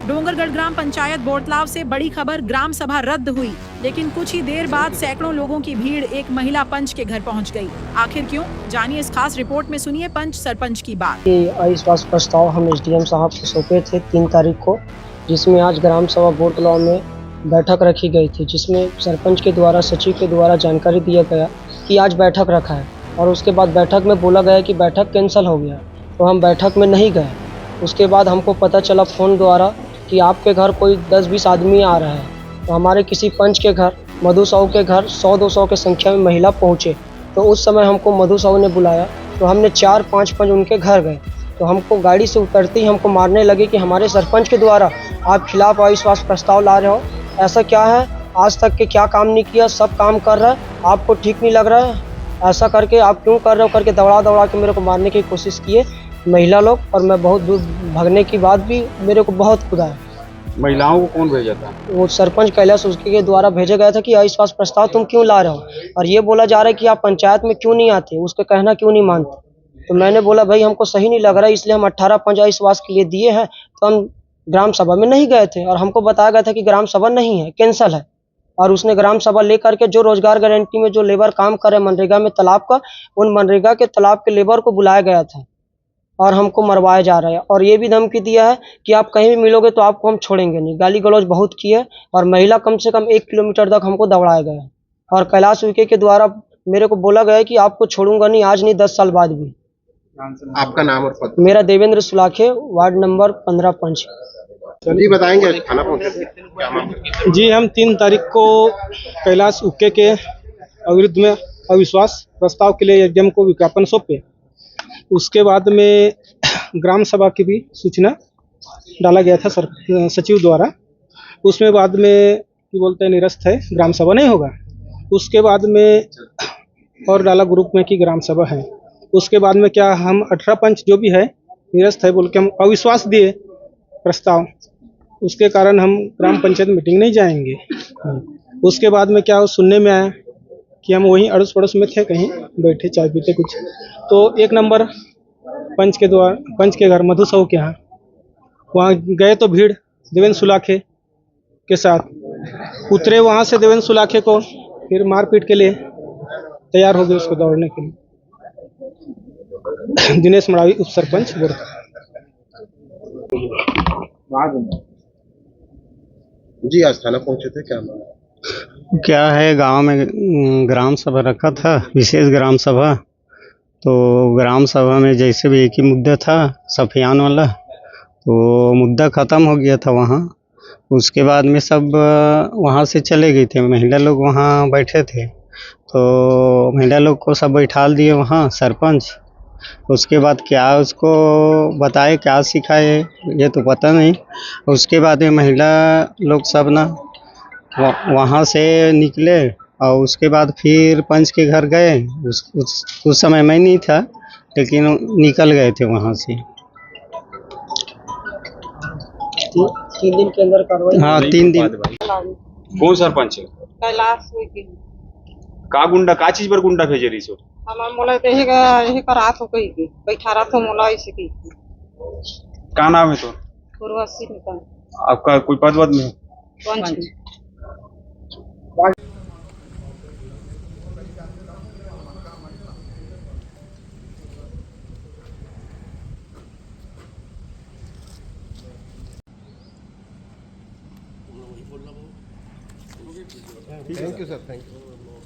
डोंगरगढ़ ग्राम पंचायत बोरतलाव से बड़ी खबर, ग्राम सभा रद्द हुई, लेकिन कुछ ही देर बाद सैकड़ों लोगों की भीड़ एक महिला पंच के घर पहुंच गई। आखिर क्यों? जानिए इस खास रिपोर्ट में, सुनिए पंच सरपंच की बात। अविश्वास प्रस्ताव हम एसडीएम साहब को सौंपे थे 3 तारीख को, जिसमें आज ग्राम सभा बोरतलाव में बैठक रखी गई थी, जिसमें सरपंच के द्वारा, सचिव के द्वारा जानकारी दिया गया कि आज बैठक रखा है, और उसके बाद बैठक में बोला गया कि बैठक कैंसिल हो गया, तो हम बैठक में नहीं गए। उसके बाद हमको पता चला फ़ोन द्वारा कि आपके घर कोई 10-20 आदमी आ रहा है, तो हमारे किसी पंच के घर, मधु साहू के घर 100-200 की संख्या में महिला पहुँचे। तो उस समय हमको मधु साहू ने बुलाया, तो हमने 4-5 पंच उनके घर गए, तो हमको गाड़ी से उतरते ही हमको मारने लगे कि हमारे सरपंच के द्वारा आप खिलाफ अविश्वास प्रस्ताव ला रहे हो, ऐसा क्या है, आज तक के क्या काम नहीं किया, सब काम कर रहा है, आपको ठीक नहीं लग रहा है, ऐसा करके आप क्यों कर रहे हो करके दौड़ा के मेरे को मारने की कोशिश किए महिला लोग, और मैं बहुत दूर भागने के बाद भी मेरे को बहुत कुदाया। महिलाओं को कौन भेजा था? वो सरपंच कैलाश उसके के द्वारा भेजा गया था कि अविश्वास प्रस्ताव तुम क्यों ला रहे हो, और ये बोला जा रहा है कि आप पंचायत में क्यों नहीं आते, उसका कहना क्यों नहीं मानते। तो मैंने बोला भाई हमको सही नहीं लग रहा है, इसलिए हम 18 पंच अविश्वास के लिए दिए हैं, तो हम ग्राम सभा में नहीं गए थे, और हमको बताया गया था कि ग्राम सभा नहीं है, कैंसल है। और उसने ग्राम सभा लेकर के जो रोजगार गारंटी में जो लेबर काम करे मनरेगा में तालाब का, उन मनरेगा के तालाब के लेबर को बुलाया गया था, और हमको मरवाया जा रहा है, और ये भी धमकी दिया है कि आप कहीं भी मिलोगे तो आपको हम छोड़ेंगे नहीं। गाली गलौज बहुत की है, और महिला कम से कम 1 किलोमीटर तक हमको दौड़ाया गया है, और कैलाश उइके के द्वारा मेरे को बोला गया है कि आपको छोड़ूंगा नहीं, आज नहीं 10 साल बाद भी। आपका नाम और पद? मेरा देवेंद्र सुलाखे, वार्ड नंबर 15 पंच। जी बताएंगे, थाना पहुंचे थे, क्या मामला? जी, हम 3 तारीख को कैलाश उइके के विरुद्ध में अविश्वास प्रस्ताव के लिए एसडीएम को विज्ञापन सौंपे। उसके बाद में ग्राम सभा की भी सूचना डाला गया था सचिव द्वारा। उसमें बाद में कि बोलते हैं निरस्त है, ग्राम सभा नहीं होगा। उसके बाद में और डाला ग्रुप में कि ग्राम सभा है। उसके बाद में क्या हम 18 पंच जो भी है निरस्त है बोल के हम अविश्वास दिए प्रस्ताव, उसके कारण हम ग्राम पंचायत मीटिंग नहीं जाएंगे। उसके बाद में क्या सुनने में आया कि हम वहीं अड़ोस पड़ोस में थे, कहीं बैठे चाय पीते कुछ, तो 1 नंबर पंच के घर मधु साहू के यहाँ वहाँ गए, तो भीड़ देवेंद्र सुलाखे के साथ उतरे। वहाँ से देवेंद्र सुलाखे को फिर मारपीट के लिए तैयार हो गए उसको दौड़ने के लिए। दिनेश मड़ावी उप सरपंच जी आज थाना पहुंचे थे, क्या मामला? क्या है, गांव में ग्राम सभा रखा था, विशेष ग्राम सभा। तो ग्राम सभा में जैसे भी एक ही मुद्दा था, सफियान वाला, तो मुद्दा ख़त्म हो गया था वहाँ। उसके बाद में सब वहाँ से चले गए थे, महिला लोग वहाँ बैठे थे, तो महिला लोग को सब बैठाल दिए वहाँ सरपंच। उसके बाद क्या उसको बताए, क्या सिखाए, ये तो पता नहीं। उसके बाद में महिला लोग सब ना वहाँ से निकले, और उसके बाद फिर पंच के घर गए। उस समय मैं नहीं था, लेकिन निकल गए थे वहाँ से। 3 दिन के अंदर कार्रवाई। हाँ, 3 दिन। कौन सरपंच है? कैलाश उइके। का गुंडा, का चीज पर गुंडा भेजे रही सो? हम मोला तो यही का रात हो गई के बैठा रहा था मोला ऐसे की। का नाम है तो? उर्वशी निकल। आपका कोई पद वद में? पंच। Thank you sir, thank you.